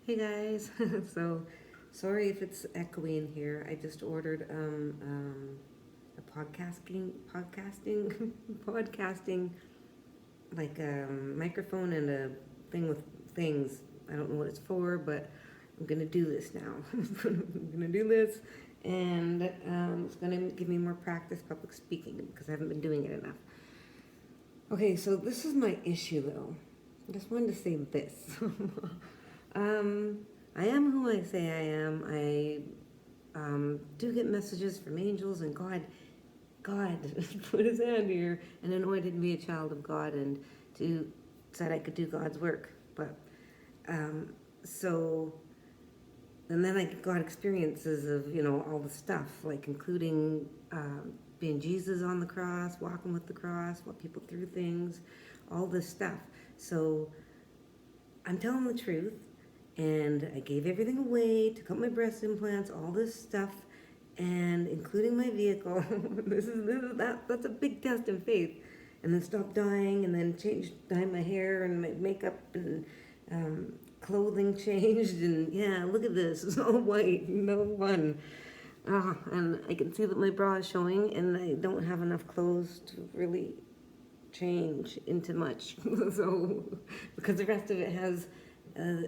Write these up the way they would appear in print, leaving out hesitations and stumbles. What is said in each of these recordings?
Hey guys, so sorry if it's echoing here. I just ordered a podcasting podcasting like microphone and a thing with things. I don't know what it's for, but I'm gonna do this now. I'm gonna do this, and it's gonna give me more practice public speaking because I haven't been doing it enough. Okay, so this is my issue though. I just wanted to say this. um, I am who I say I am. I do get messages from angels, and God put his hand here and anointed me a child of God, and to said I could do God's work. But um, so, and then I got experiences of all the stuff, like including being Jesus on the cross, walking with the cross, what people through things, all this stuff. So I'm telling the truth, and I gave everything away, took out my breast implants, all this stuff, and including my vehicle. That's a big test in faith. And then stopped dying, and then dyed my hair and my makeup and clothing changed, and yeah, look at this, it's all white, no one. And I can see that my bra is showing, and I don't have enough clothes to really change into much. So, because the rest of it has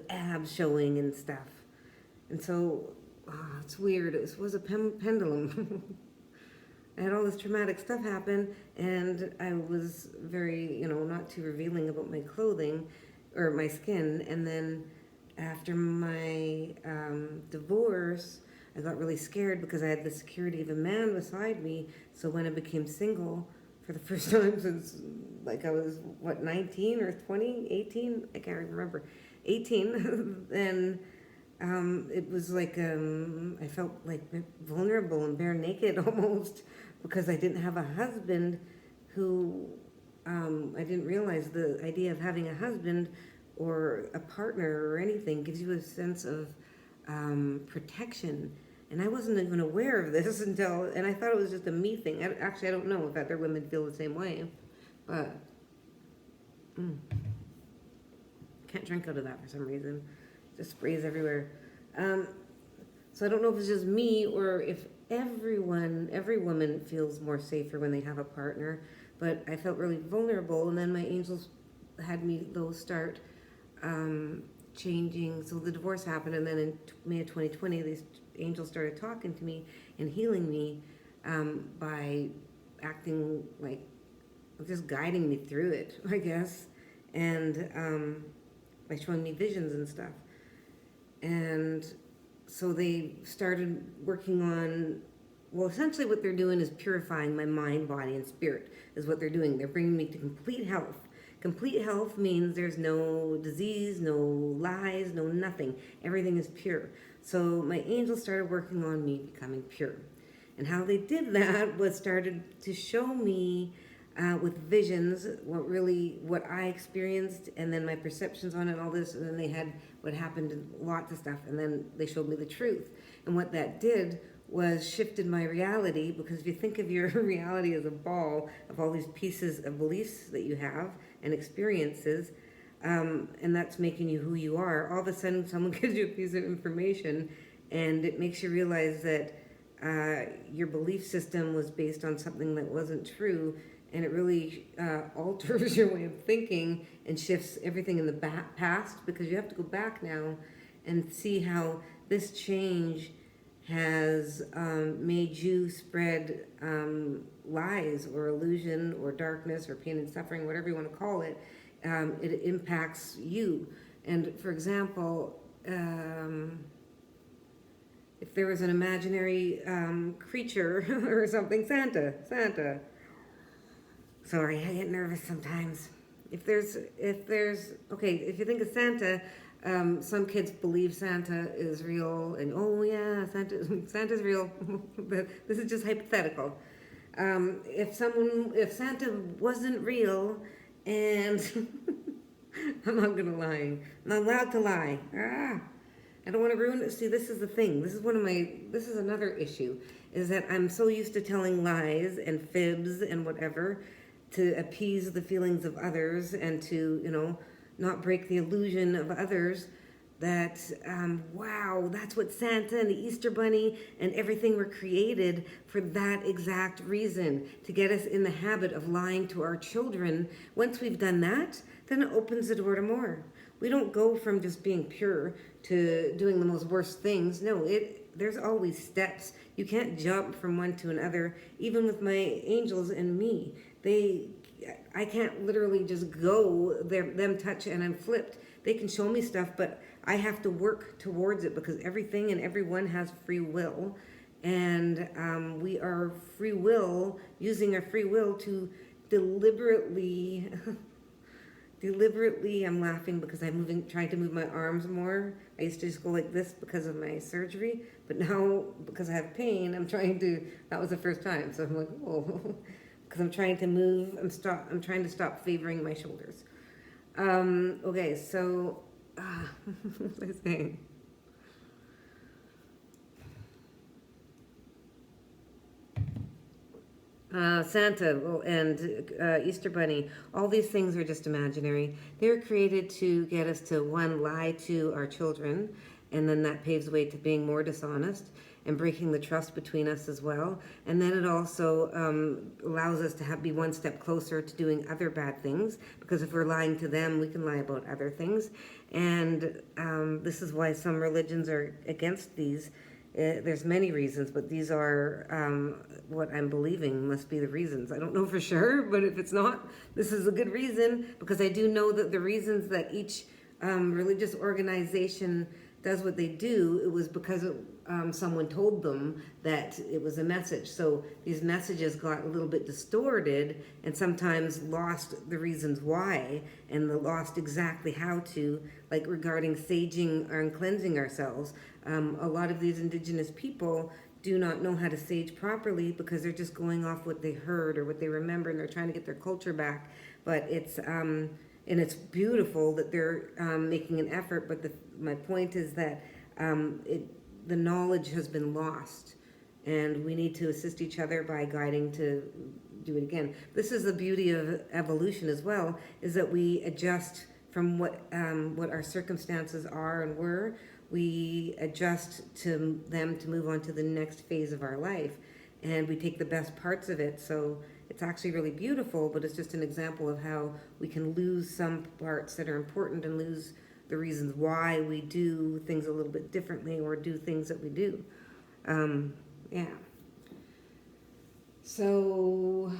abs showing and stuff. And so, it's weird. It was a pendulum. I had all this traumatic stuff happen, and I was very, not too revealing about my clothing or my skin. And then after my divorce, I got really scared because I had the security of a man beside me. So when I became single for the first time since, like, I was, 19 or 20, 18? I can't remember. 18. And it was like I felt like vulnerable and bare naked almost because I didn't have a husband who I didn't realize the idea of having a husband or a partner or anything gives you a sense of protection. And I wasn't even aware of this until, and I thought it was just a me thing. Actually, I don't know if other women feel the same way, but can't drink out of that for some reason. Just sprays everywhere. Um, so I don't know if it's just me or if every woman feels more safer when they have a partner. But I felt really vulnerable, and then my angels had me those start changing. So the divorce happened, and then in May of 2020, these angels started talking to me and healing me by acting like just guiding me through it, I guess, and by showing me visions and stuff. And so they started working on, well, essentially what they're doing is purifying my mind, body, and spirit is what they're doing. They're bringing me to complete health. Complete health means there's no disease, no lies, no nothing. Everything is pure. So my angels started working on me becoming pure. And how they did that was started to show me with visions what I experienced, and then my perceptions on it and all this, and then they had what happened and lots of stuff, and then they showed me the truth. And what that did was shifted my reality, because if you think of your reality as a ball of all these pieces of beliefs that you have and experiences, and that's making you who you are, all of a sudden someone gives you a piece of information and it makes you realize that your belief system was based on something that wasn't true, and it really alters your way of thinking and shifts everything in the past, because you have to go back now and see how this change has made you spread lies or illusion or darkness or pain and suffering, whatever you want to call it. It impacts you. And for example, if there was an imaginary creature or something, Santa. Sorry, I get nervous sometimes. If there's, okay, if you think of Santa, some kids believe Santa is real, and oh yeah, Santa's real. But this is just hypothetical. If Santa wasn't real, and I'm not gonna lie, I'm not allowed to lie. I don't want to ruin it. See, this is the thing. This is another issue, is that I'm so used to telling lies and fibs and whatever to appease the feelings of others and to, not break the illusion of others, that, wow, that's what Santa and the Easter Bunny and everything were created for, that exact reason, to get us in the habit of lying to our children. Once we've done that, then it opens the door to more. We don't go from just being pure to doing the most worst things. No, there's always steps. You can't jump from one to another. Even with my angels and me, I can't literally just go them touch and I'm flipped. They can show me stuff, but I have to work towards it, because everything and everyone has free will, and we are free will, using our free will to deliberately deliberately, I'm laughing because I'm trying to move my arms more. I used to just go like this because of my surgery, but now because I have pain, that was the first time. So I'm like, oh, because I'm trying to move. I'm trying to stop favoring my shoulders. Okay, so, what was I saying? Santa and Easter Bunny, all these things are just imaginary. They were created to get us to, one, lie to our children, and then that paves the way to being more dishonest and breaking the trust between us as well. And then it also allows us to be one step closer to doing other bad things, because if we're lying to them, we can lie about other things. And this is why some religions are against these. There's many reasons, but these are what I'm believing must be the reasons. I don't know for sure, but if it's not, this is a good reason, because I do know that the reasons that each religious organization does what they do, it was because someone told them that it was a message. So these messages got a little bit distorted and sometimes lost the reasons why, and lost exactly how to, like regarding saging and cleansing ourselves. A lot of these indigenous people do not know how to sage properly because they're just going off what they heard or what they remember, and they're trying to get their culture back. But it's and it's beautiful that they're making an effort. But my point is that the knowledge has been lost, and we need to assist each other by guiding to do it again. This is the beauty of evolution as well, is that we adjust from what our circumstances are and were. We adjust to them to move on to the next phase of our life, and we take the best parts of it. So it's actually really beautiful, but it's just an example of how we can lose some parts that are important and lose the reasons why we do things a little bit differently or do things that we do. Yeah. So,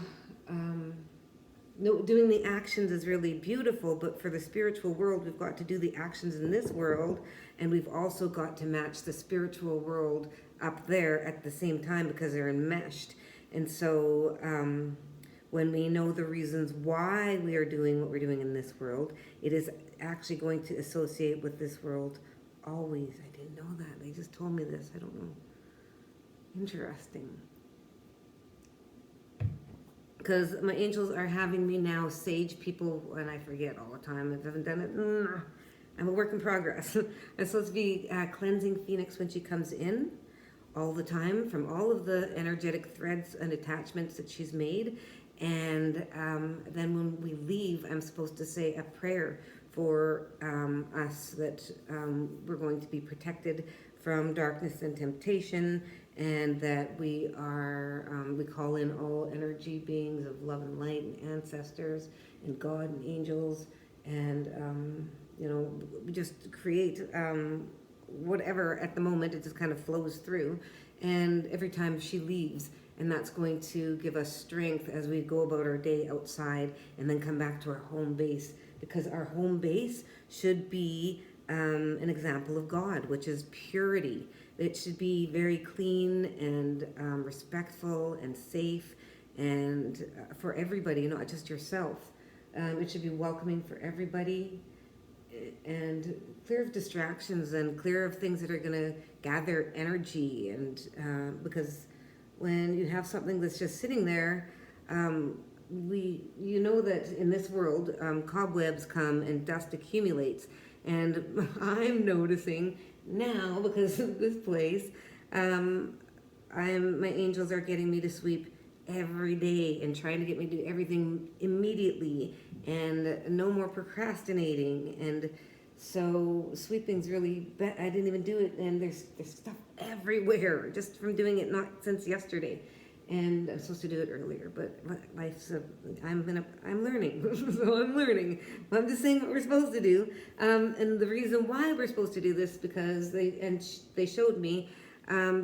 no, doing the actions is really beautiful, but for the spiritual world, we've got to do the actions in this world, and we've also got to match the spiritual world up there at the same time, because they're enmeshed. And so when we know the reasons why we are doing what we're doing in this world, it is actually going to associate with this world always. I didn't know that. They just told me this. I don't know. Interesting. Because my angels are having me now sage people, and I forget all the time. If I haven't done it, I'm a work in progress. I'm supposed to be cleansing Phoenix when she comes in all the time from all of the energetic threads and attachments that she's made. And then when we leave, I'm supposed to say a prayer for us, that we're going to be protected from darkness and temptation, and that we call in all energy beings of love and light, and ancestors and God and angels, and we just create whatever at the moment. It just kind of flows through, and every time she leaves, and that's going to give us strength as we go about our day outside and then come back to our home base, because our home base should be an example of God, which is purity. It should be very clean and respectful and safe, and for everybody, not just yourself. It should be welcoming for everybody, and clear of distractions and clear of things that are going to gather energy. And because when you have something that's just sitting there, you know that in this world, cobwebs come and dust accumulates. And I'm noticing now, because of this place, my angels are getting me to sweep every day and trying to get me to do everything immediately, and no more procrastinating. And So sweeping's really I didn't even do it, and there's stuff everywhere just from doing it not since yesterday. And I'm supposed to do it earlier, but life's I'm learning, so I'm learning. I'm just saying what we're supposed to do, and the reason why we're supposed to do this because they showed me,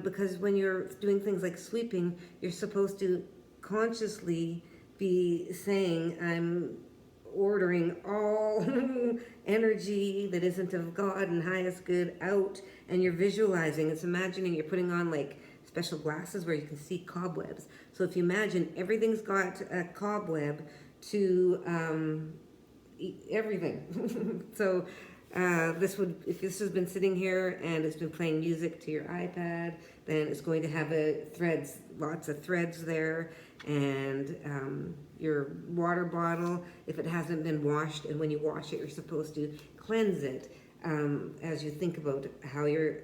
because when you're doing things like sweeping, you're supposed to consciously be saying, I'm ordering all energy that isn't of God and highest good out, and you're visualizing. It's imagining you're putting on like special glasses where you can see cobwebs. So if you imagine everything's got a cobweb to everything. So if this has been sitting here and it's been playing music to your iPad, then it's going to have lots of threads there, and your water bottle, if it hasn't been washed, and when you wash it, you're supposed to cleanse it, as you think about how you're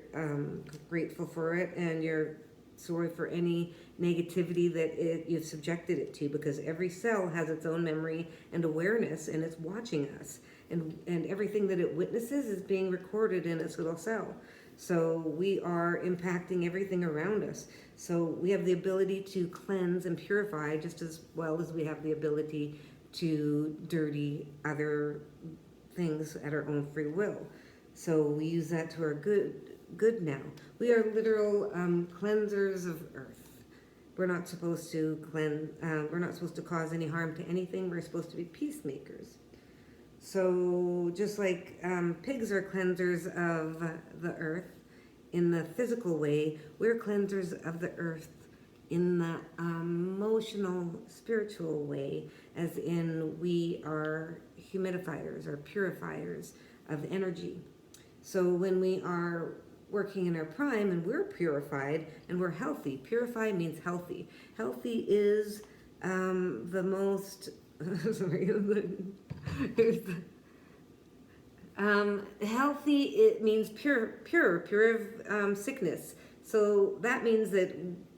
grateful for it, and you're sorry for any negativity that you've subjected it to, because every cell has its own memory and awareness, and it's watching us, and everything that it witnesses is being recorded in its little cell. So we are impacting everything around us. So we have the ability to cleanse and purify just as well as we have the ability to dirty other things at our own free will. So we use that to our good now. We are literal cleansers of earth. We're not supposed to we're not supposed to cause any harm to anything. We're supposed to be peacemakers. So just like pigs are cleansers of the earth in the physical way, we're cleansers of the earth in the emotional, spiritual way, as in we are humidifiers or purifiers of energy. So when we are working in our prime and we're purified and we're healthy, purified means healthy. Healthy is the most, sorry, healthy, it means pure of sickness. So that means that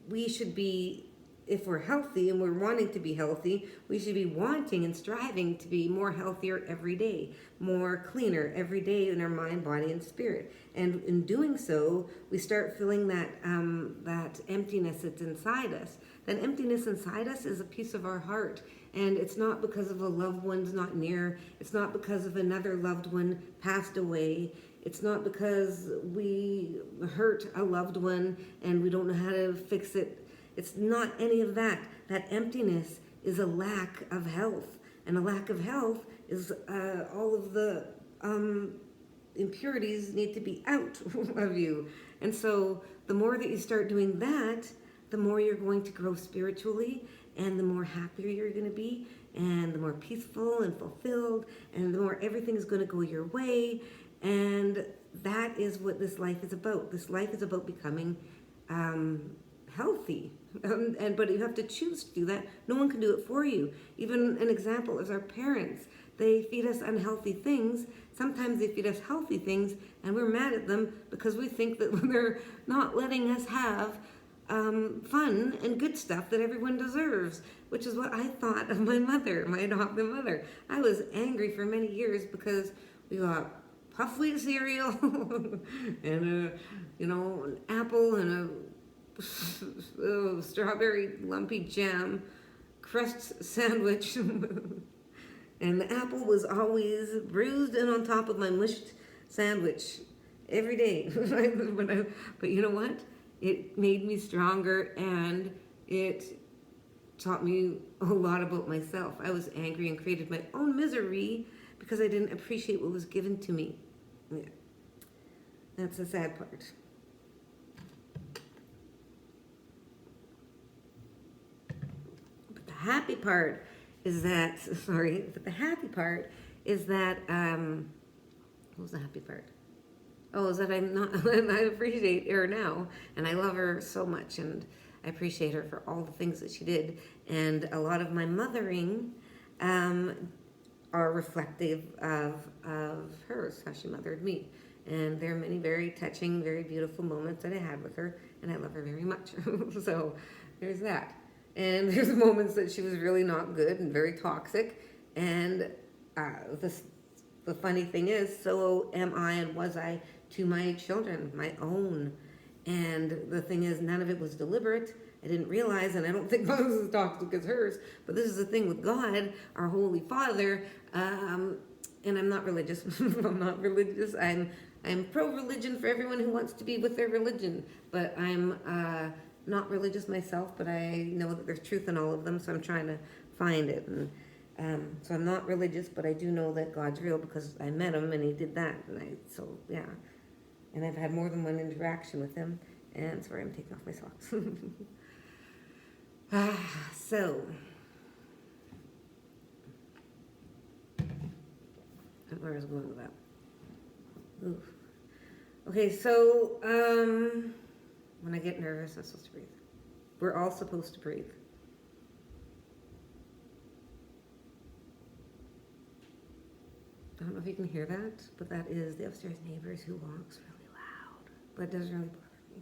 we should be, if we're healthy and we're wanting to be healthy, we should be wanting and striving to be more healthier every day, more cleaner every day in our mind, body, and spirit. And in doing so, we start feeling that emptiness that's inside us. That emptiness inside us is a piece of our heart. And it's not because of a loved one's not near. It's not because of another loved one passed away. It's not because we hurt a loved one and we don't know how to fix it. It's not any of that. That emptiness is a lack of health. And a lack of health is all of the impurities need to be out of you. And so the more that you start doing that, the more you're going to grow spiritually, and the more happier you're going to be, and the more peaceful and fulfilled, and the more everything is going to go your way. And that is what this life is about. This life is about becoming healthy. But you have to choose to do that. No one can do it for you. Even an example is our parents. They feed us unhealthy things. Sometimes they feed us healthy things, and we're mad at them because we think that they're not letting us have fun and good stuff that everyone deserves, which is what I thought of my mother, my adopted mother. I was angry for many years because we got puff wheat cereal and an apple and a strawberry lumpy jam crust sandwich. And the apple was always bruised and on top of my mushed sandwich every day. But you know what? It made me stronger, and it taught me a lot about myself. I was angry and created my own misery because I didn't appreciate what was given to me. Yeah. That's the sad part. But the happy part is that, what was the happy part? Oh, is that I appreciate her now, and I love her so much, and I appreciate her for all the things that she did. And a lot of my mothering are reflective of hers, how she mothered me. And there are many very touching, very beautiful moments that I had with her, and I love her very much. So there's that. And there's moments that she was really not good and very toxic, and the funny thing is, so am I and was I to my children, my own. And the thing is, none of it was deliberate. I didn't realize, and I don't think Moses is toxic as hers, but this is the thing with God, our Holy Father. And I'm not religious. I'm not religious. I'm pro-religion for everyone who wants to be with their religion, but I'm not religious myself. But I know that there's truth in all of them, so I'm trying to find it. And so I'm not religious, but I do know that God's real because I met him and he did that. So yeah, and I've had more than one interaction with him. And sorry, I'm taking off my socks. So where was I going with that? Oof. Okay, so when I get nervous, I'm supposed to breathe. We're all supposed to breathe. I don't know if you can hear that, but that is the upstairs neighbors who walks really loud. But it doesn't really bother me.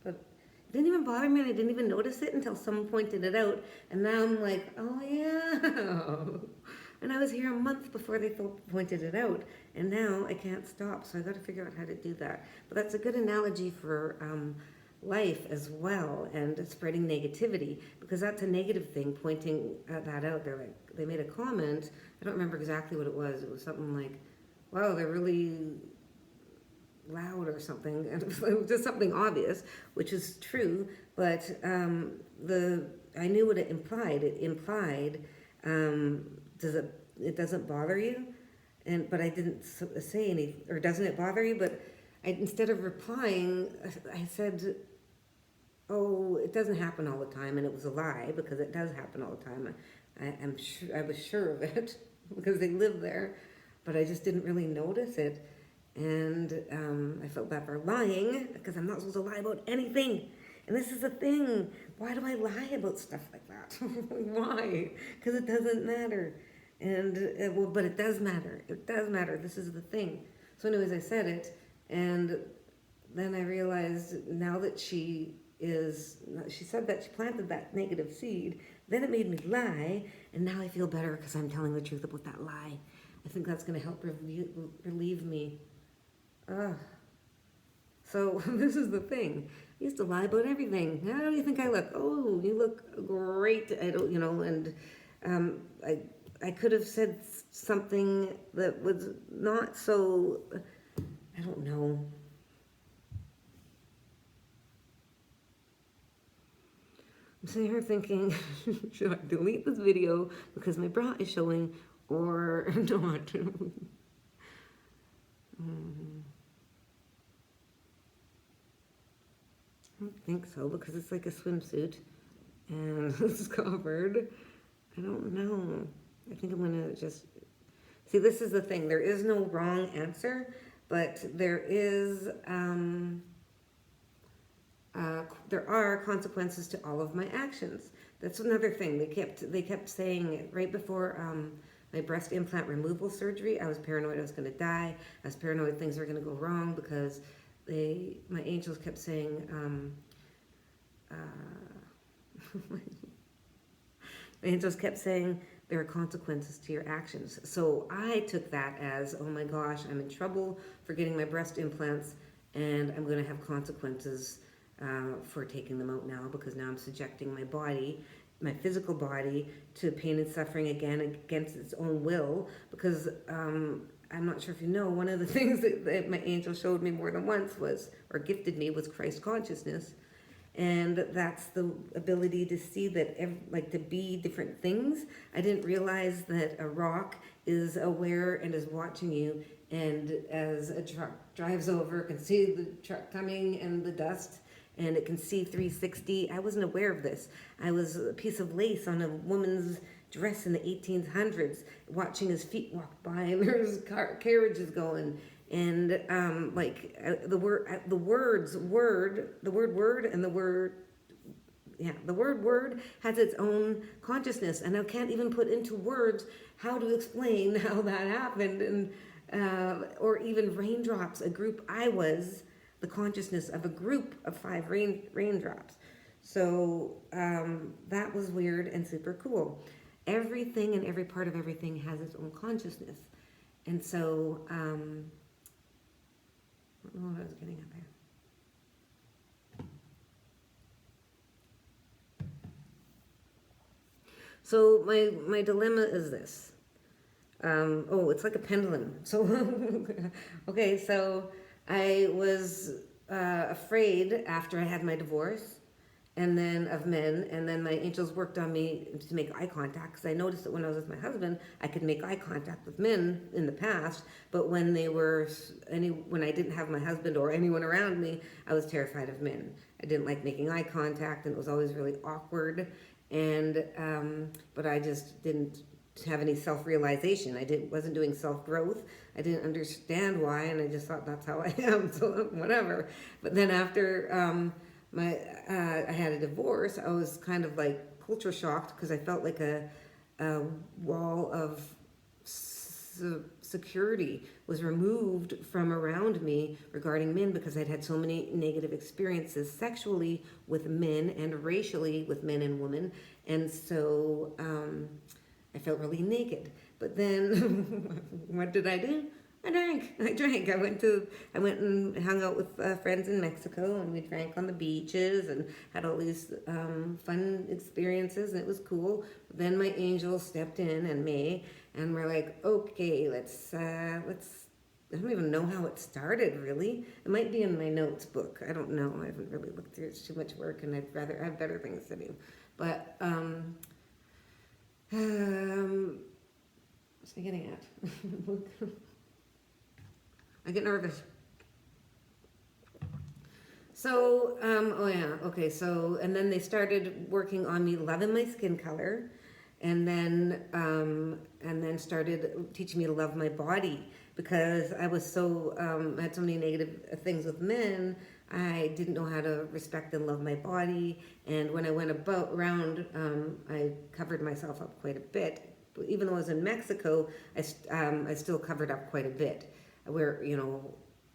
But it didn't even bother me, and I didn't even notice it until someone pointed it out. And now I'm like, oh yeah. And I was here a month before they pointed it out. And now I can't stop, so I got to figure out how to do that. But that's a good analogy for life as well, and spreading negativity, because that's a negative thing, pointing that out. They made a comment. I don't remember exactly what it was. It was something like, wow, they're really loud or something. And it was just something obvious, which is true, but I knew what it implied. It implied, it doesn't bother you? But I didn't say anything, or doesn't it bother you? But instead of replying, I said, oh, it doesn't happen all the time, and it was a lie, because it does happen all the time. I was sure of it, because they live there, but I just didn't really notice it, and I felt bad for lying, because I'm not supposed to lie about anything, and this is the thing. Why do I lie about stuff like that? Why? Because it doesn't matter, and but it does matter. It does matter. This is the thing. So anyways, I said it, and then I realized now that she said that she planted that negative seed, then it made me lie, and now I feel better because I'm telling the truth about that lie. I think that's going to help relieve me. So this is the thing. I used to lie about everything. How do you think I look? Oh, you look great. I don't, and I could have said something that was not so, I don't know. I'm sitting here thinking, should I delete this video because my bra is showing or not? I don't think so, because it's like a swimsuit and it's covered. I don't know. I think I'm gonna just see. This is the thing. There is no wrong answer, but there are consequences to all of my actions. That's another thing. They kept saying it right before my breast implant removal surgery. I was paranoid I was going to die. I was paranoid things were going to go wrong because my angels kept saying, the angels kept saying there are consequences to your actions. So I took that as, oh my gosh, I'm in trouble for getting my breast implants, and I'm going to have consequences for taking them out now, because now I'm subjecting my body, my physical body, to pain and suffering again against its own will, because I'm not sure if you know, one of the things that my angel showed me more than once was, or gifted me, was Christ consciousness. And that's the ability to see that, to be different things. I didn't realize that a rock is aware and is watching you, and as a truck drives over, it can see the truck coming and the dust, and it can see 360. I wasn't aware of this. I was a piece of lace on a woman's dress in the 1800s, watching his feet walk by, and there's carriages going, and the word word has its own consciousness, and I can't even put into words how to explain how that happened, and or even raindrops. I was the consciousness of a group of 5 raindrops. So that was weird and super cool. Everything and every part of everything has its own consciousness. And so, I don't know what I was getting at there. So my dilemma is this. Oh, it's like a pendulum. So, okay, so I was afraid after I had my divorce, and then of men, and then my angels worked on me to make eye contact, because I noticed that when I was with my husband, I could make eye contact with men in the past, but when when I didn't have my husband or anyone around me, I was terrified of men. I didn't like making eye contact, and it was always really awkward, and but I just didn't have any self-realization. Wasn't doing self-growth. I didn't understand why, and I just thought that's how I am, so whatever. But then after I had a divorce, I was kind of like culture shocked, because I felt like a wall of security was removed from around me regarding men, because I'd had so many negative experiences sexually with men and racially with men and women, and so I felt really naked. But then what did I do? I drank. I went and hung out with friends in Mexico, and we drank on the beaches and had all these fun experiences, and it was cool. Then my angel stepped in and me, and we're like, okay, let's. I don't even know how it started, really. It might be in my notes book. I don't know. I haven't really looked through it. It's too much work, and I have better things to do. But what's I getting at? I get nervous. So, oh yeah, okay, so, and then they started working on me loving my skin color, and then started teaching me to love my body, because I was so, had so many negative things with men. I didn't know how to respect and love my body, and when I went around, I covered myself up quite a bit. Even though I was in Mexico, I still covered up quite a bit. I wear,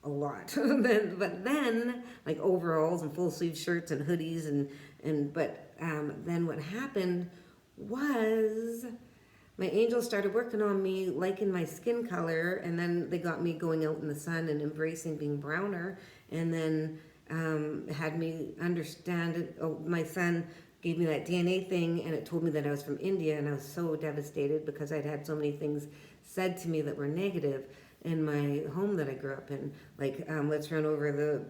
a lot. But then, like overalls and full sleeve shirts and hoodies, but then what happened was my angels started working on me, liking my skin color, and then they got me going out in the sun and embracing being browner, and then had me understand it. Oh, my son gave me that DNA thing, and it told me that I was from India, and I was so devastated, because I'd had so many things said to me that were negative in my home that I grew up in. Like, let's run over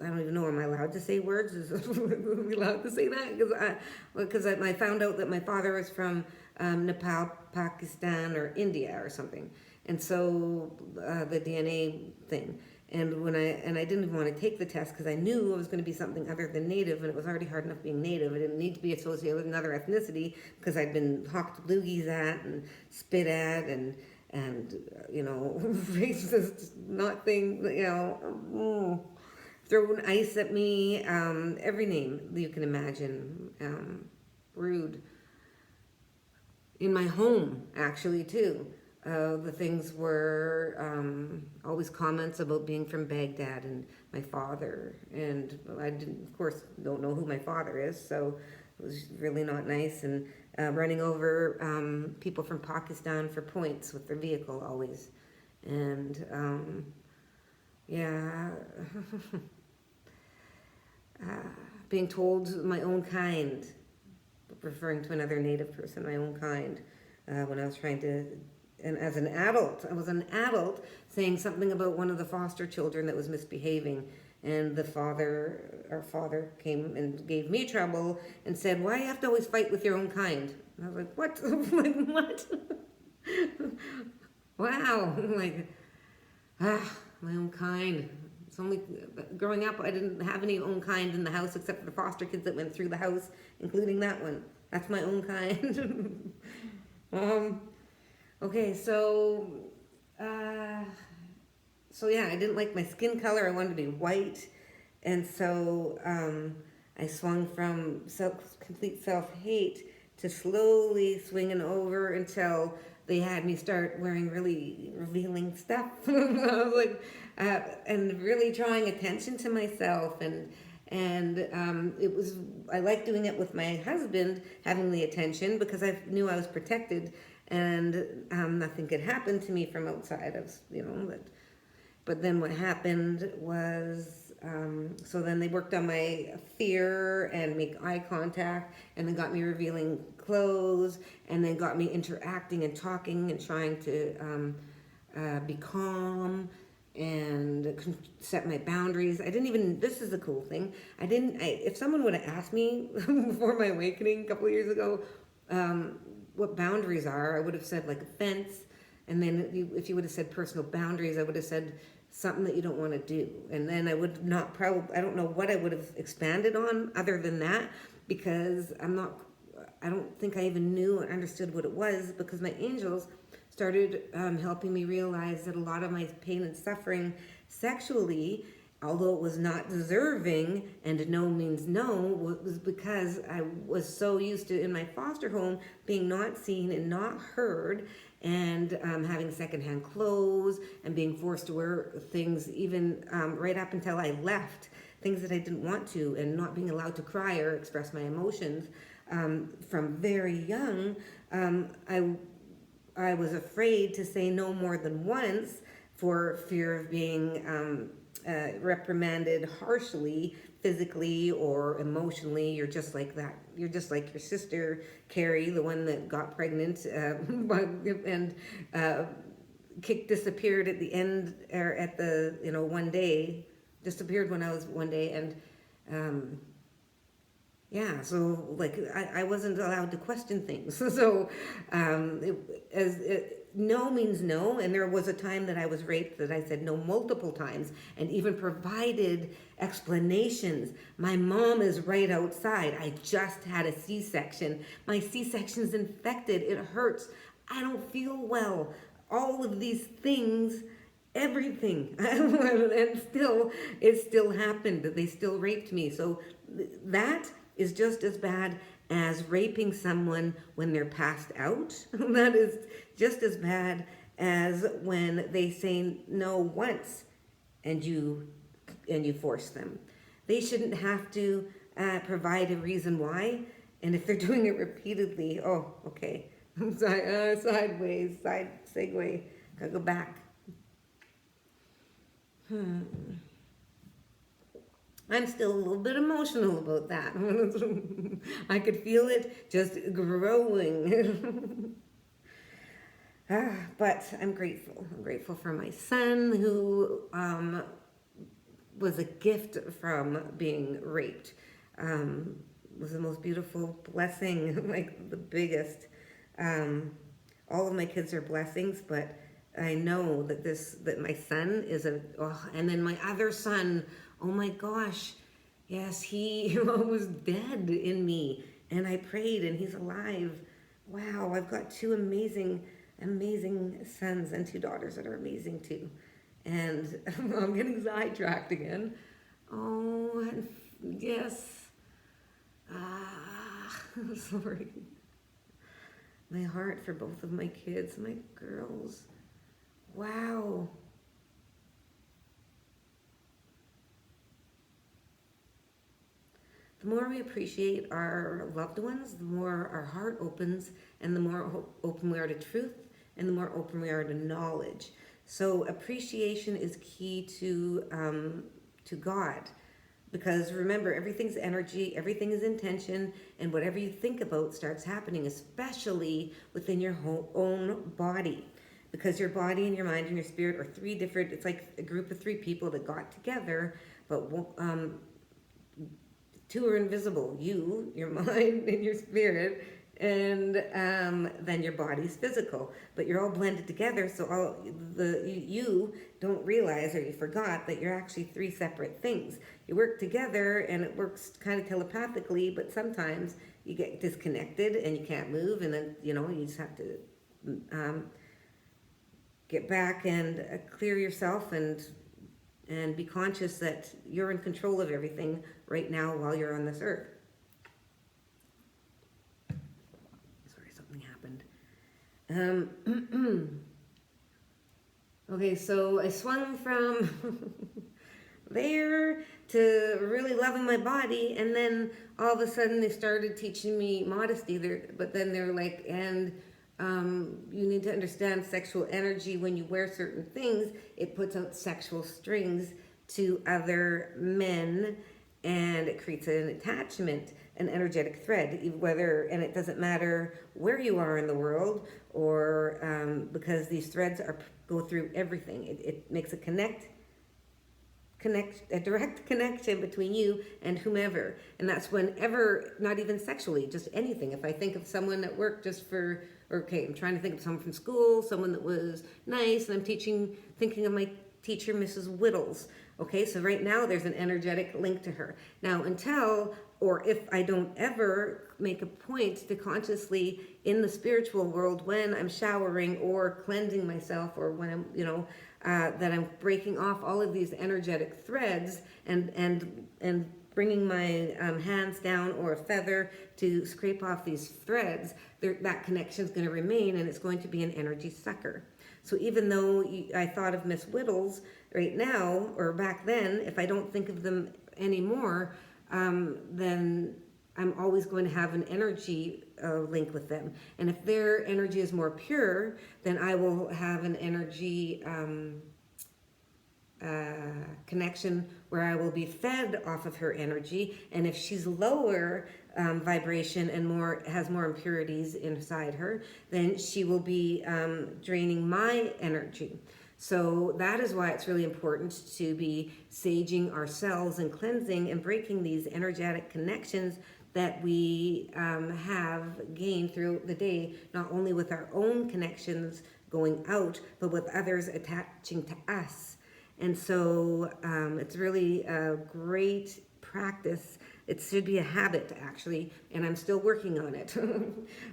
I don't even know, am I allowed to say words? Are we allowed to say that? Because I found out that my father was from Nepal, Pakistan, or India or something. And so the DNA thing. And I didn't even want to take the test, because I knew I was going to be something other than Native, and it was already hard enough being Native. I didn't need to be associated with another ethnicity, because I'd been hawked loogies at and spit at and racist throwing ice at me, every name you can imagine, rude. In my home, actually, too. The things were always comments about being from Baghdad and my father, and I of course don't know who my father is, so it was really not nice. And running over people from Pakistan for points with their vehicle always, and yeah, being told my own kind, referring to another Native person, my own kind, when I was trying to. And as an adult, I was an adult saying something about one of the foster children that was misbehaving, and our father came and gave me trouble and said, "Why you have to always fight with your own kind?" And I was like, "What? Like what?" Wow, my own kind. It's only growing up, I didn't have any own kind in the house except for the foster kids that went through the house, including that one. That's my own kind. Okay, so yeah, I didn't like my skin color. I wanted to be white, and so I swung from complete self-hate to slowly swinging over until they had me start wearing really revealing stuff. I was like, and really drawing attention to myself, and I liked doing it with my husband, having the attention, because I knew I was protected. and nothing could happen to me from outside of, but then what happened was, so then they worked on my fear and make eye contact, and then got me revealing clothes, and then got me interacting and talking and trying to be calm and set my boundaries. I didn't even, this is the cool thing, if someone would have asked me before my awakening a couple of years ago, what boundaries are, I would have said like a fence. And then if you would have said personal boundaries, I would have said something that you don't want to do. And then I would not I don't know what I would have expanded on other than that, because I don't think I even knew or understood what it was, because my angels started helping me realize that a lot of my pain and suffering sexually, although it was not deserving, and no means no, was because I was so used to, in my foster home, being not seen and not heard, and having secondhand clothes, and being forced to wear things even right up until I left, things that I didn't want to, and not being allowed to cry or express my emotions. From very young, I was afraid to say no more than once for fear of being reprimanded harshly, physically or emotionally. You're just like that. You're just like your sister Carrie, the one that got pregnant, and disappeared at the end, or at the one day, disappeared when I was one day, and yeah, so like I wasn't allowed to question things. So no means no, and there was a time that I was raped that I said no multiple times, and even provided explanations. My mom is right outside. I just had a C-section. My C-section's infected. It hurts. I don't feel well. All of these things, everything, and still, it still happened. They still raped me. So that is just as bad as raping someone when they're passed out. That is just as bad as when they say no once and you force them. They shouldn't have to provide a reason why. And if they're doing it repeatedly, oh, okay, sideways, side segue, gotta go back. I'm still a little bit emotional about that. I could feel it just growing. But I'm grateful. I'm grateful for my son, who was a gift from being raped. Was the most beautiful blessing, like the biggest. All of my kids are blessings, but I know that my son is and then my other son, oh my gosh, yes, he was dead in me, and I prayed, and he's alive. Wow, I've got two amazing sons and two daughters that are amazing too. And I'm getting sidetracked again. Oh, yes. Sorry. My heart for both of my kids, my girls. Wow. The more we appreciate our loved ones, the more our heart opens, and the more open we are to truth, and the more open we are to knowledge. So appreciation is key to God. Because remember, everything's energy, everything is intention, and whatever you think about starts happening, especially within your own body. Because your body and your mind and your spirit are three different, it's like a group of three people that got together, but two are invisible: you, your mind, and your spirit, and then your body's physical. But you're all blended together, so you don't realize, or you forgot, that you're actually three separate things. You work together, and it works kind of telepathically, but sometimes you get disconnected and you can't move, and then you just have to get back and clear yourself and be conscious that you're in control of everything right now while you're on this earth. Sorry, something happened. Okay, so I swung from there to really loving my body, and then all of a sudden they started teaching me modesty there, but then they're like, and You need to understand sexual energy. When you wear certain things, it puts out sexual strings to other men, and it creates an attachment, an energetic thread, and it doesn't matter where you are in the world, or because these threads go through everything. It makes a direct connection between you and whomever. And that's whenever, not even sexually, just anything. If I think of someone at work, I'm trying to think of someone from school, someone that was nice, and I'm thinking of my teacher, Mrs. Whittles. Okay, so right now there's an energetic link to her. Now, if I don't ever make a point to consciously, in the spiritual world, when I'm showering or cleansing myself, or when I'm, that I'm breaking off all of these energetic threads, and bringing my hands down, or a feather, to scrape off these threads, that connection is going to remain, and it's going to be an energy sucker. So even though I thought of Miss Whittles right now, or back then, if I don't think of them anymore, then I'm always going to have an energy link with them. And if their energy is more pure, then I will have an energy connection where I will be fed off of her energy. And if she's lower vibration and has more impurities inside her, then she will be draining my energy. So that is why it's really important to be saging ourselves and cleansing and breaking these energetic connections that we have gained through the day, not only with our own connections going out, but with others attaching to us. And so it's really a great practice. It should be a habit, actually, and I'm still working on it.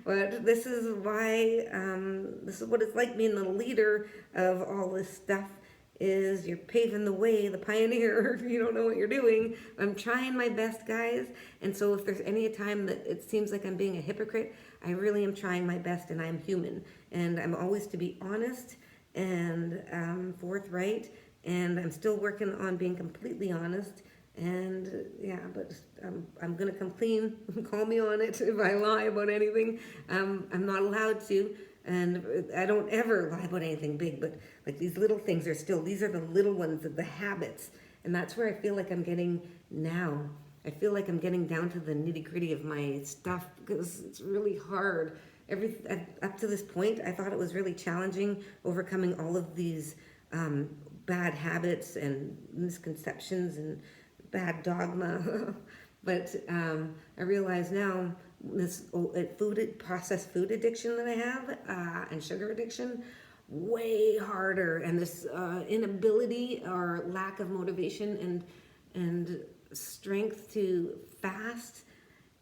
But this is what it's like being the leader of all this stuff. Is you're paving the way, the pioneer. You don't know what you're doing. I'm trying my best, guys. And so if there's any time that it seems like I'm being a hypocrite, I really am trying my best, and I'm human. And I'm always to be honest and forthright. And I'm still working on being completely honest. And yeah, but I'm gonna come clean. Call me on it if I lie about anything. I'm not allowed to, and I don't ever lie about anything big. But like these little things these are the little ones, the habits, and that's where I feel like I'm getting now. I feel like I'm getting down to the nitty gritty of my stuff, because it's really hard. Up to this point, I thought it was really challenging overcoming all of these bad habits and misconceptions and bad dogma. But I realize now this processed food addiction that I have, and sugar addiction, way harder. And this inability or lack of motivation and strength to fast,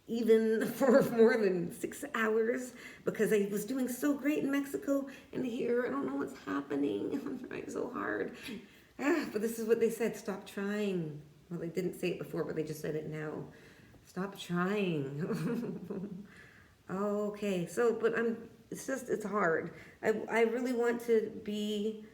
even for more than 6 hours, because I was doing so great in Mexico, and here I don't know what's happening. I'm trying so hard. But this is what they said: stop trying. Well, they didn't say it before, but they just said it now. Stop trying. Okay, so, but it's hard. I really want to be,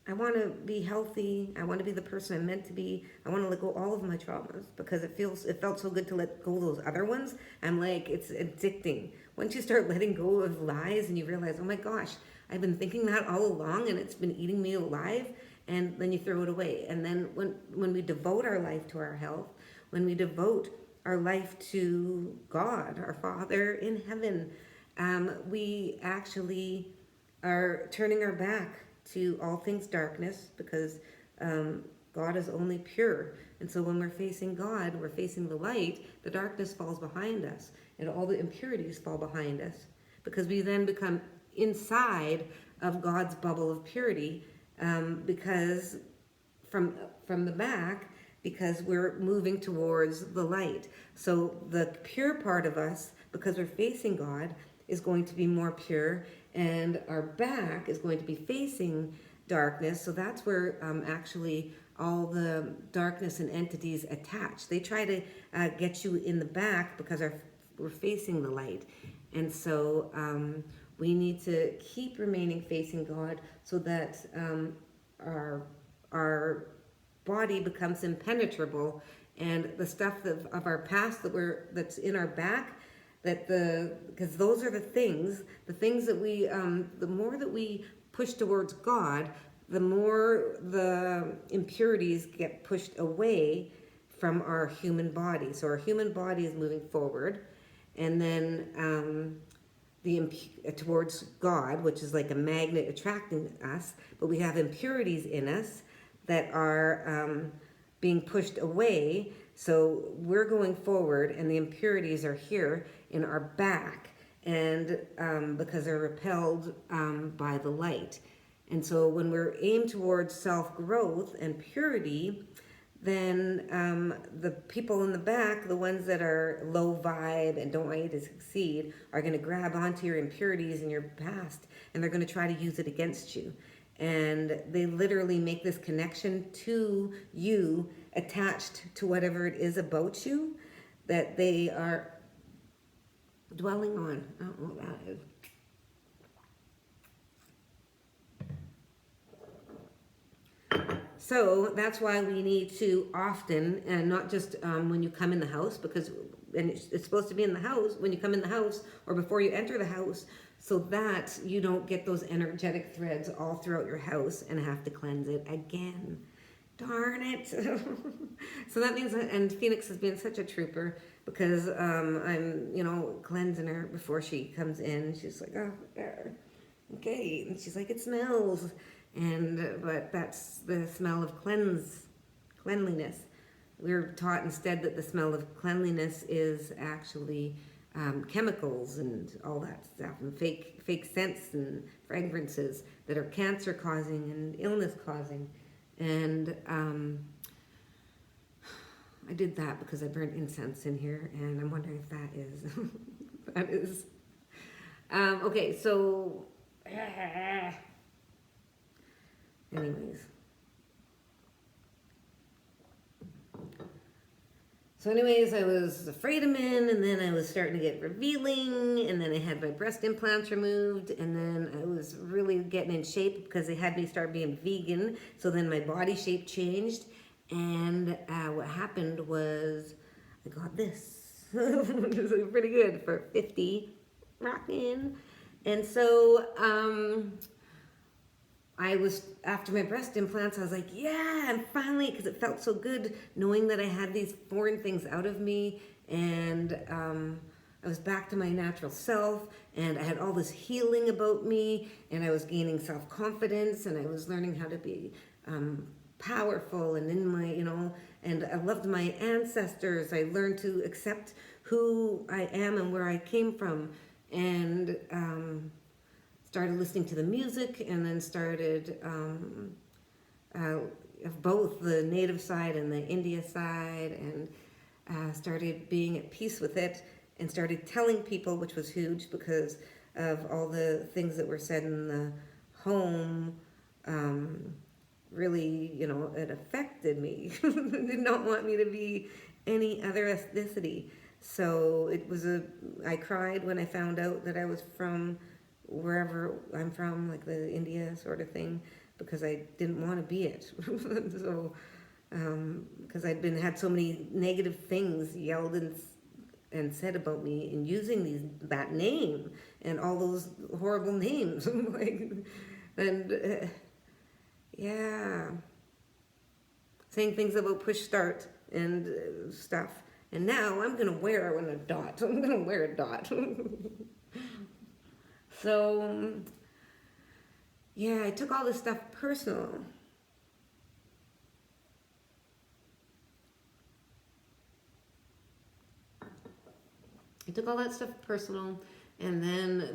I want to be healthy. I want to be the person I'm meant to be. I want to let go all of my traumas, because it felt so good to let go of those other ones. I'm like, it's addicting. Once you start letting go of lies and you realize, oh my gosh, I've been thinking that all along, and it's been eating me alive. And then you throw it away. And then when we devote our life to our health, when we devote our life to God, our Father in heaven, we actually are turning our back to all things darkness, because God is only pure. And so when we're facing God, we're facing the light, the darkness falls behind us, and all the impurities fall behind us, because we then become inside of God's bubble of purity. Because from the back, because we're moving towards the light. So the pure part of us, because we're facing God, is going to be more pure, and our back is going to be facing darkness. So that's where actually all the darkness and entities attach. They try to get you in the back, because we're facing the light. And so we need to keep remaining facing God, so that our body becomes impenetrable, and the stuff of our past that's in our back, because those are the things that the more that we push towards God, the more the impurities get pushed away from our human body. So our human body is moving forward, and then towards God, which is like a magnet attracting us, but we have impurities in us that are being pushed away. So we're going forward, and the impurities are here in our back, and because they're repelled by the light. And so when we're aimed towards self-growth and purity, then the people in the back, the ones that are low vibe and don't want you to succeed, are going to grab onto your impurities in your past, and they're going to try to use it against you. And they literally make this connection to you, attached to whatever it is about you that they are dwelling on. I don't know what that is. So that's why we need to often, and not just when you come in the house, because and it's supposed to be in the house, when you come in the house or before you enter the house, so that you don't get those energetic threads all throughout your house and have to cleanse it again. Darn it. So that means, and Phoenix has been such a trooper, because I'm, cleansing her before she comes in. She's like, oh, there. Okay. And she's like, it smells. But that's the smell of cleanliness. We're taught instead that the smell of cleanliness is actually chemicals and all that stuff, and fake scents and fragrances that are cancer causing and illness causing. And I did that because I burned incense in here, and I'm wondering if that is that is okay. So anyways. I was afraid of men, and then I was starting to get revealing, and then I had my breast implants removed, and then I was really getting in shape because they had me start being vegan. So then my body shape changed, and what happened was I got this. This is pretty good for 50, rocking. And so I was, after my breast implants, I was like, yeah, and finally, because it felt so good knowing that I had these foreign things out of me, and I was back to my natural self, and I had all this healing about me, and I was gaining self-confidence, and I was learning how to be powerful, and in my, and I loved my ancestors. I learned to accept who I am and where I came from, and started listening to the music, and then started of both the native side and the India side, and started being at peace with it, and started telling people, which was huge because of all the things that were said in the home. Really, it affected me. Did not want me to be any other ethnicity. So I cried when I found out that I was from wherever I'm from, like the India sort of thing, because I didn't want to be it. So, because I'd had so many negative things yelled and said about me, and using that name and all those horrible names, yeah, saying things about push start and stuff. And now I'm gonna wear a dot. I'm gonna wear a dot. So, yeah, I took all this stuff personal. I took all that stuff personal, and then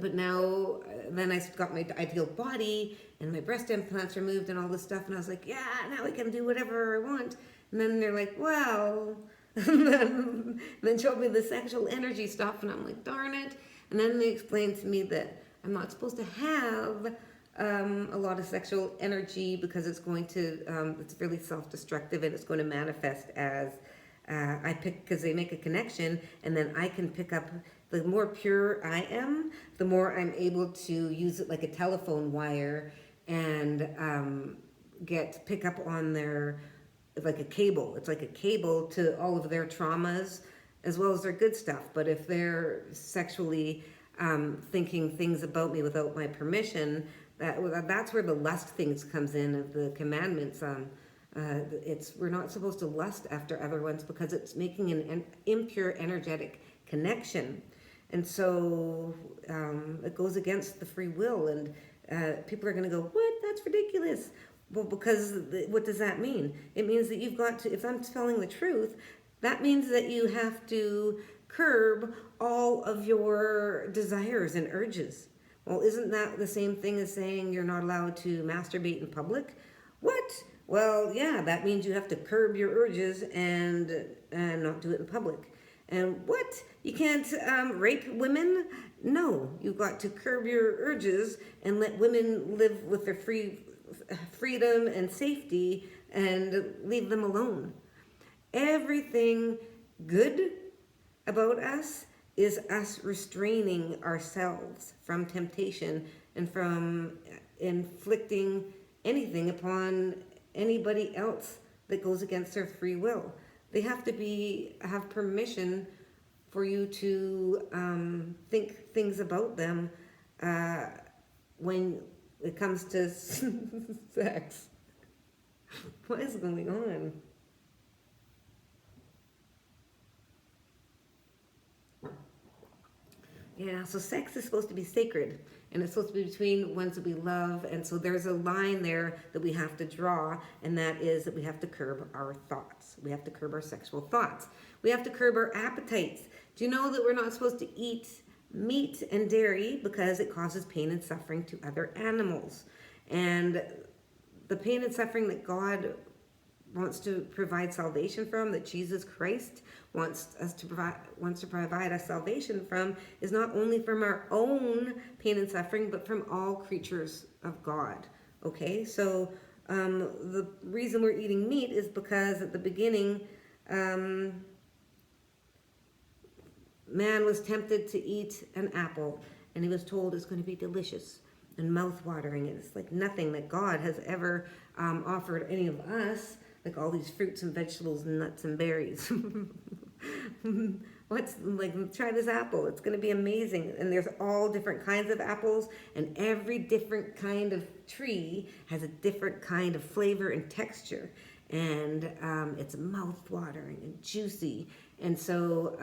I got my ideal body, and my breast implants removed, and all this stuff, and I was like, yeah, now I can do whatever I want. And then they're like, well, and then showed me the sexual energy stuff, and I'm like, darn it. And then they explained to me that I'm not supposed to have a lot of sexual energy, because it's going to, it's really self-destructive, and it's going to manifest as because they make a connection, and then I can pick up, the more pure I am, the more I'm able to use it like a telephone wire, and pick up on their, like a cable. It's like a cable to all of their traumas as well as their good stuff. But if they're sexually thinking things about me without my permission, that's where the lust things comes in of the commandments. We're not supposed to lust after other ones because it's making an impure energetic connection, and so it goes against the free will. And people are going to go, "What? That's ridiculous." Well, because what does that mean? It means that you've got to. If I'm telling the truth, that means that you have to curb all of your desires and urges. Well, isn't that the same thing as saying you're not allowed to masturbate in public? What? Well, yeah, that means you have to curb your urges and not do it in public. And what? You can't rape women? No, you've got to curb your urges and let women live with their freedom and safety and leave them alone. Everything good about us is us restraining ourselves from temptation and from inflicting anything upon anybody else that goes against their free will. They have to have permission for you to think things about them when it comes to sex. What is going on? Yeah, so sex is supposed to be sacred, and it's supposed to be between ones that we love, and so there's a line there that we have to draw, and that is that we have to curb our thoughts. We have to curb our sexual thoughts. We have to curb our appetites. Do you know that we're not supposed to eat meat and dairy because it causes pain and suffering to other animals? And the pain and suffering that God wants to provide salvation from, that Jesus Christ wants to provide us salvation from, is not only from our own pain and suffering, but from all creatures of God. Okay, so the reason we're eating meat is because at the beginning, man was tempted to eat an apple, and he was told it's going to be delicious and mouth-watering, and it's like nothing that God has ever offered any of us, like all these fruits and vegetables and nuts and berries. Try this apple, it's going to be amazing. And there's all different kinds of apples, and every different kind of tree has a different kind of flavor and texture, and it's mouth-watering and juicy. And so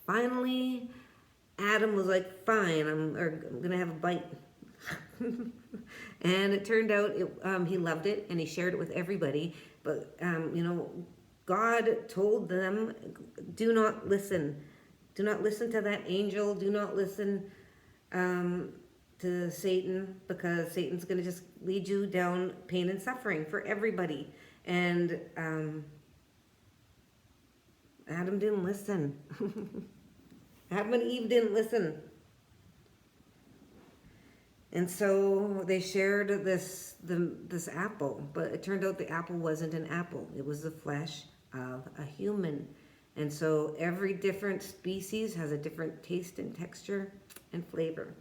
finally Adam was like, fine, I'm going to have a bite. And it turned out he loved it, and he shared it with everybody. But God told them, do not listen to that angel, do not listen to Satan, because Satan's going to just lead you down pain and suffering for everybody. And Adam didn't listen. Adam and Eve didn't listen. And so they shared this apple, but it turned out the apple wasn't an apple. It was the flesh of a human. And so every different species has a different taste and texture and flavor.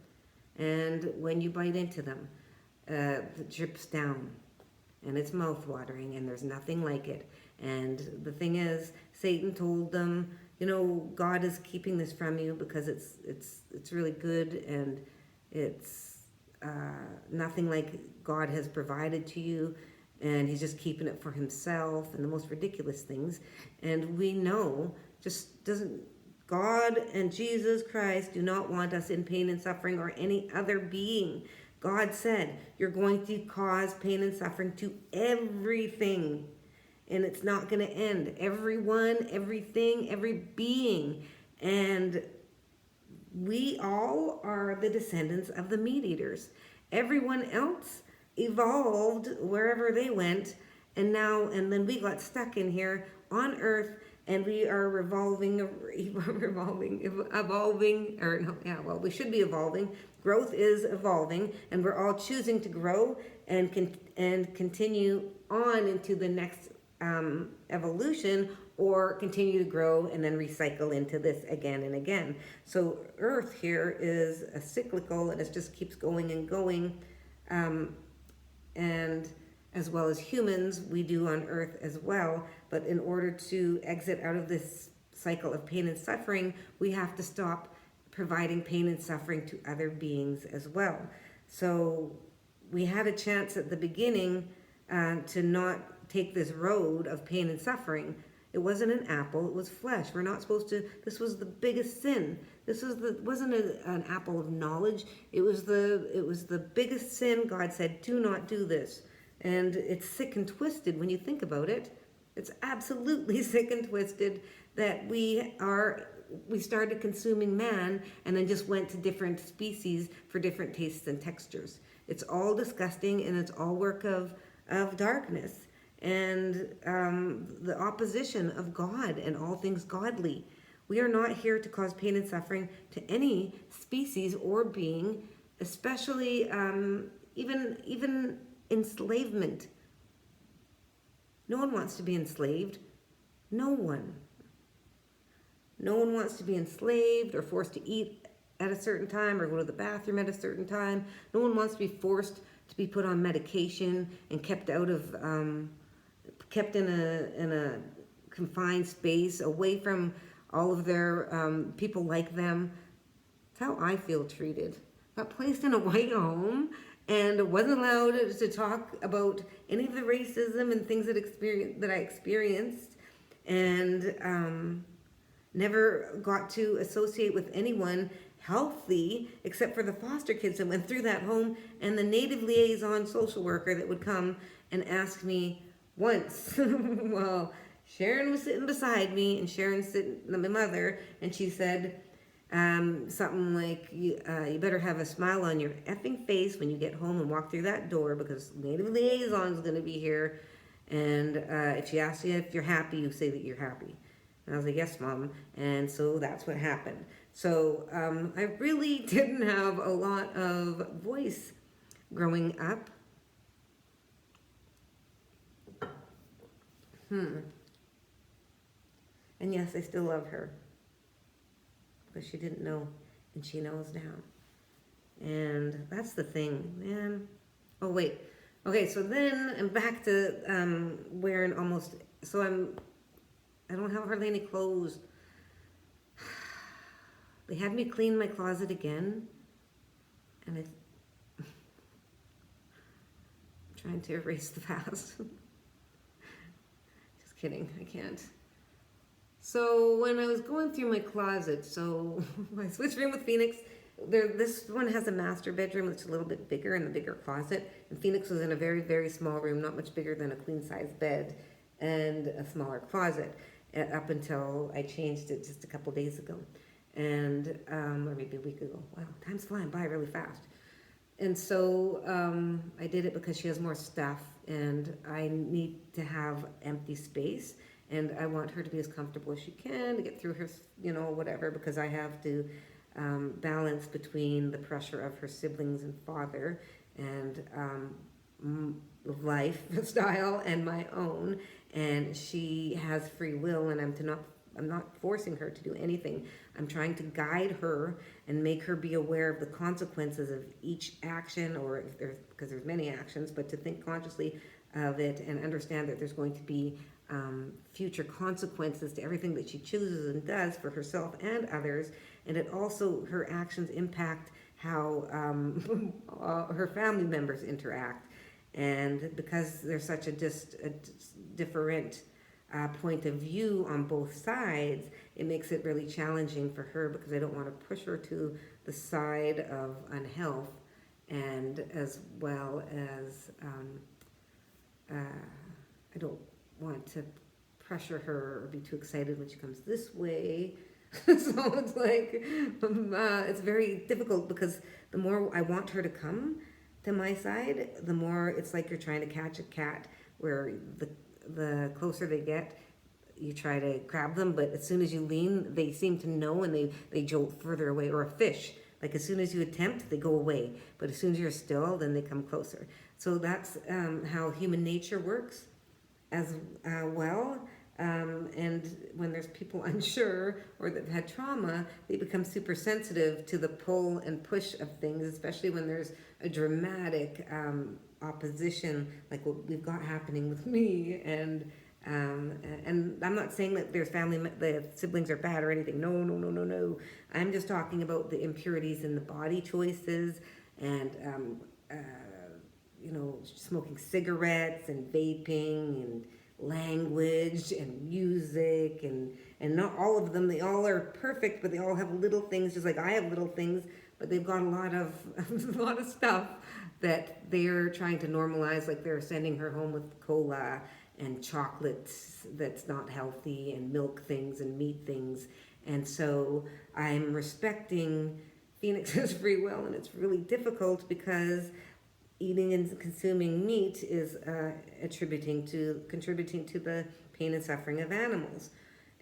And when you bite into them, it drips down, and it's mouth-watering, and there's nothing like it. And the thing is, Satan told them, God is keeping this from you because it's really good, and it's nothing like God has provided to you, and he's just keeping it for himself, and the most ridiculous things. And we know, God and Jesus Christ do not want us in pain and suffering, or any other being. God said, you're going to cause pain and suffering to everything, and it's not going to end. Everyone, everything, every being. And we all are the descendants of the meat eaters. Everyone else evolved wherever they went, and then we got stuck in here on Earth, and we are we should be evolving. Growth is evolving, and we're all choosing to grow and continue on into the next evolution, or continue to grow and then recycle into this again and again. So Earth here is a cyclical, and it just keeps going and going, and as well as humans, we do on Earth as well. But in order to exit out of this cycle of pain and suffering, we have to stop providing pain and suffering to other beings as well. So we had a chance at the beginning to not take this road of pain and suffering. It wasn't an apple, it was flesh. We're not supposed to, this was the biggest sin. Wasn't an apple of knowledge. It was the biggest sin. God said, do not do this. And it's sick and twisted when you think about it. It's absolutely sick and twisted that we started consuming man and then just went to different species for different tastes and textures. It's all disgusting, and it's all work of darkness and the opposition of God and all things godly. We are not here to cause pain and suffering to any species or being, especially even enslavement. No one wants to be enslaved. No one. No one wants to be enslaved or forced to eat at a certain time or go to the bathroom at a certain time. No one wants to be forced to be put on medication and kept in a confined space away from all of their people like them. That's how I feel treated. Got placed in a white home and wasn't allowed to talk about any of the racism and things that I experienced, and never got to associate with anyone healthy except for the foster kids that went through that home and the native liaison social worker that would come and ask me once. Well, Sharon was sitting beside me, and Sharon's sitting, my mother, and she said something like, you better have a smile on your effing face when you get home and walk through that door, because native liaison's going to be here, and if she asks you if you're happy, you say that you're happy. And I was like, yes, Mom. And so that's what happened. So I really didn't have a lot of voice growing up. And yes, I still love her, because she didn't know, and she knows now. And that's the thing, man. Oh, wait. Okay, so then I'm back to wearing almost, I don't have hardly any clothes. They had me clean my closet again, and I'm trying to erase the past. Just kidding, I can't. So when I was going through my closet, so I switched room with Phoenix. This one has a master bedroom that's a little bit bigger and the bigger closet. And Phoenix was in a very, very small room, not much bigger than a queen-size bed, and a smaller closet up until I changed it just a couple days ago. And, or maybe a week ago. Wow, time's flying by really fast. And so I did it because she has more stuff, and I need to have empty space. And I want her to be as comfortable as she can to get through her, whatever, because I have to balance between the pressure of her siblings and father and lifestyle and my own. And she has free will, and I'm not forcing her to do anything. I'm trying to guide her and make her be aware of the consequences of each action, or because there's many actions, but to think consciously of it and understand that there's going to be future consequences to everything that she chooses and does for herself and others. And it also, her actions impact how her family members interact. And because there's such a different point of view on both sides, it makes it really challenging for her, because I don't want to push her to the side of unhealth, and as well as I don't want to pressure her or be too excited when she comes this way. So it's like, it's very difficult, because the more I want her to come to my side, the more it's like you're trying to catch a cat, where the closer they get, you try to grab them, but as soon as you lean, they seem to know, and they jolt further away. Or a fish, like as soon as you attempt, they go away, but as soon as you're still, then they come closer. So that's how human nature works as well. And when there's people unsure or that have had trauma, they become super sensitive to the pull and push of things, especially when there's a dramatic opposition, like what we've got happening with me. And And I'm not saying that the siblings are bad or anything. No, no, no, no, no. I'm just talking about the impurities in the body choices and, smoking cigarettes and vaping and language and music and not all of them. They all are perfect, but they all have little things, just like I have little things, but they've got a lot of a lot of stuff that they're trying to normalize. Like they're sending her home with cola and chocolates that's not healthy and milk things and meat things. And so I'm respecting Phoenix's free will, and it's really difficult because eating and consuming meat is contributing to the pain and suffering of animals.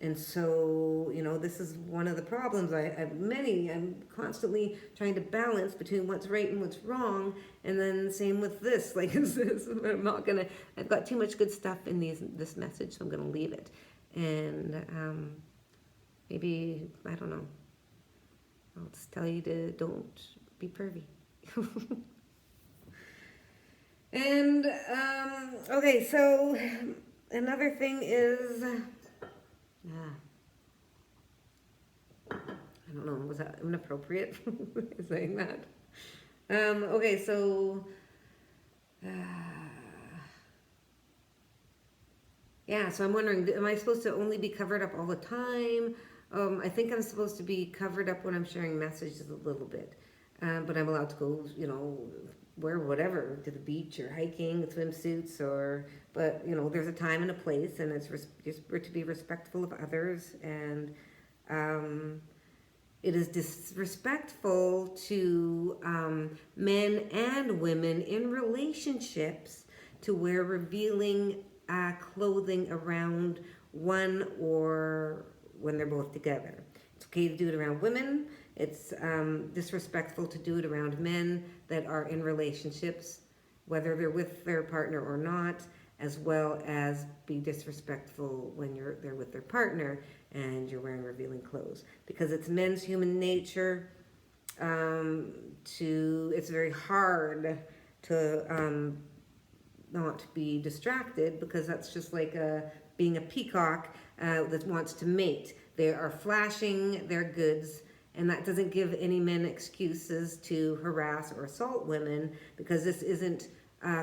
And so, this is one of the problems. I'm constantly trying to balance between what's right and what's wrong. And then same with this, I've got too much good stuff in this message, so I'm gonna leave it. And maybe, I don't know, I'll just tell you to don't be pervy. And, okay, so another thing is, I don't know, was that inappropriate saying that? Okay, so, so I'm wondering, am I supposed to only be covered up all the time? I think I'm supposed to be covered up when I'm sharing messages a little bit. But I'm allowed to go, wear whatever, to the beach or hiking with swimsuits but there's a time and a place, and it's just to be respectful of others. And it is disrespectful to men and women in relationships to wear revealing clothing around one or when they're both together. It's okay to do it around women. It's disrespectful to do it around men that are in relationships, whether they're with their partner or not, as well as be disrespectful when they're with their partner and you're wearing revealing clothes. Because it's men's human nature it's very hard to not be distracted, because that's just like being a peacock that wants to mate. They are flashing their goods, and that doesn't give any men excuses to harass or assault women, because this isn't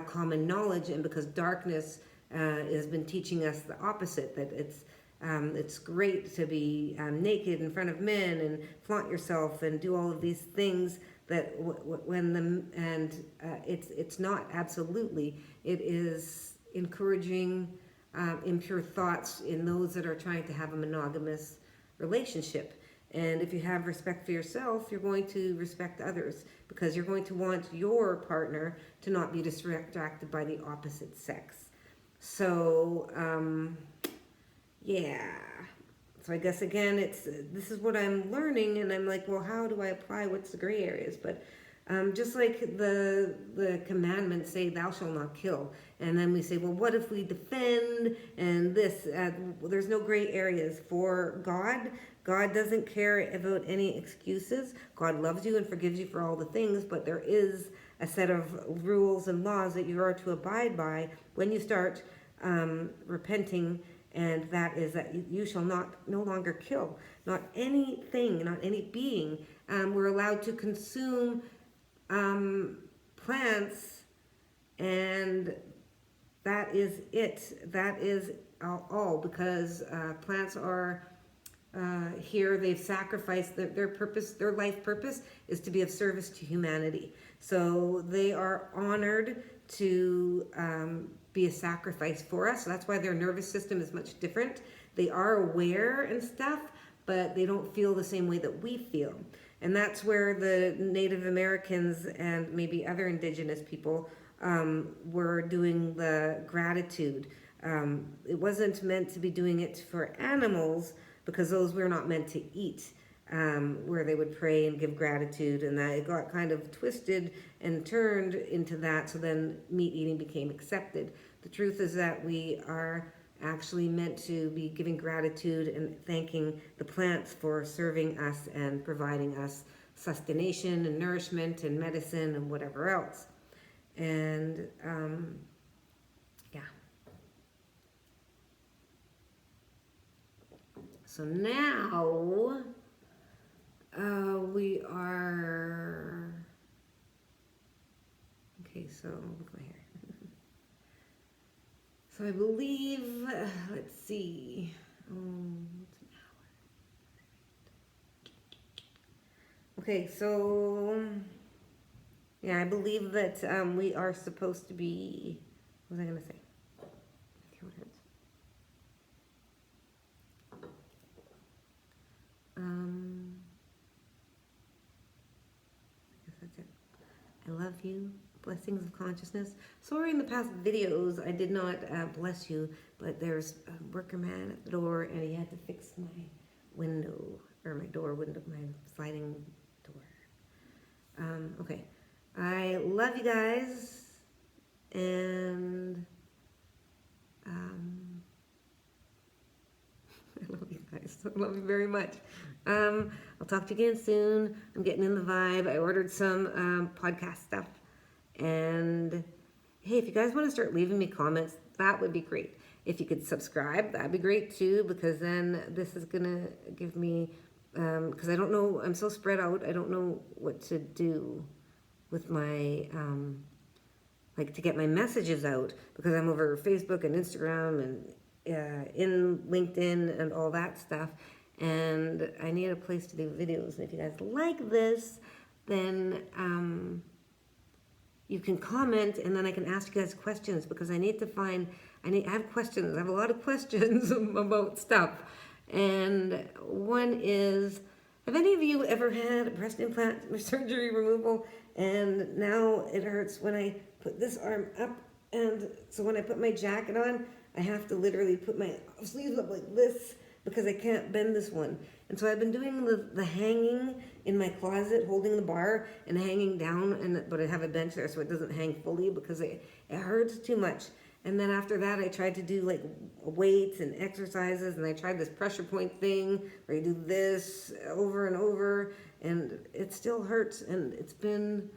common knowledge, and because darkness has been teaching us the opposite, that it's great to be naked in front of men and flaunt yourself and do all of these things that it's not absolutely. It is encouraging impure thoughts in those that are trying to have a monogamous relationship. And if you have respect for yourself, you're going to respect others, because you're going to want your partner to not be distracted by the opposite sex. So, So I guess, again, this is what I'm learning, and I'm like, well, how do I apply what's the gray areas? But just like the commandments say, thou shalt not kill. And then we say, well, what if we defend and this? There's no gray areas for God. God doesn't care about any excuses. God loves you and forgives you for all the things, but there is a set of rules and laws that you are to abide by when you start repenting, and that is that you shall no longer kill. Not anything, not any being. We're allowed to consume plants, and that is it. That is all, because plants are here. They've sacrificed their purpose. Their life purpose is to be of service to humanity. So they are honored to be a sacrifice for us. So that's why their nervous system is much different. They are aware and stuff, but they don't feel the same way that we feel. And that's where the Native Americans and maybe other indigenous people were doing the gratitude. It wasn't meant to be doing it for animals, because those were not meant to eat, where they would pray and give gratitude, and that it got kind of twisted and turned into that, so then meat eating became accepted. The truth is that we are actually meant to be giving gratitude and thanking the plants for serving us and providing us sustenance and nourishment and medicine and whatever else. And So now we are, okay, so look at my hair. So I believe, let's see, it's an hour. Okay, so yeah, I believe that we are supposed to be, what was I going to say? My throat hurts. I guess that's it. I love you. Blessings of consciousness. Sorry, in the past videos I did not bless you, but there's a worker man at the door and he had to fix my window, or my door window, my sliding door. Okay. I love you guys, and I love you guys. I love you very much. I'll talk to you again soon. I'm getting in the vibe. I ordered some podcast stuff. And hey, if you guys want to start leaving me comments, that would be great. If you could subscribe, that'd be great too, because then this is going to give me, because I don't know, I'm so spread out, I don't know what to do with my, like to get my messages out, because I'm over Facebook and Instagram and in LinkedIn and all that stuff, and I need a place to do videos. And if you guys like this, then you can comment, and then I can ask you guys questions, because I need to find, I have questions. I have a lot of questions about stuff. And one is, have any of you ever had a breast implant surgery removal, and now it hurts when I put this arm up, and so when I put my jacket on, I have to literally put my sleeves up like this, because I can't bend this one. And so I've been doing the hanging in my closet, holding the bar and hanging down, but I have a bench there so it doesn't hang fully because it hurts too much. And then after that, I tried to do like weights and exercises, and I tried this pressure point thing where you do this over and over, and it still hurts. And it's been,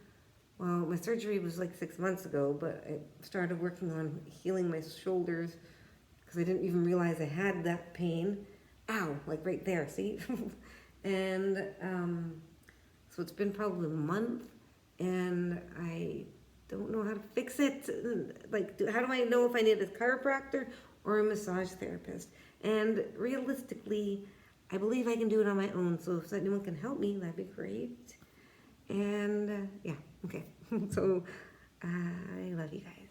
well, my surgery was like 6 months ago, but I started working on healing my shoulders because I didn't even realize I had that pain. Ow, like right there, see? And so it's been probably a month, and I don't know how to fix it. Like, how do I know if I need a chiropractor or a massage therapist? And realistically, I believe I can do it on my own. So if anyone can help me, that'd be great. And yeah, okay. So I love you guys.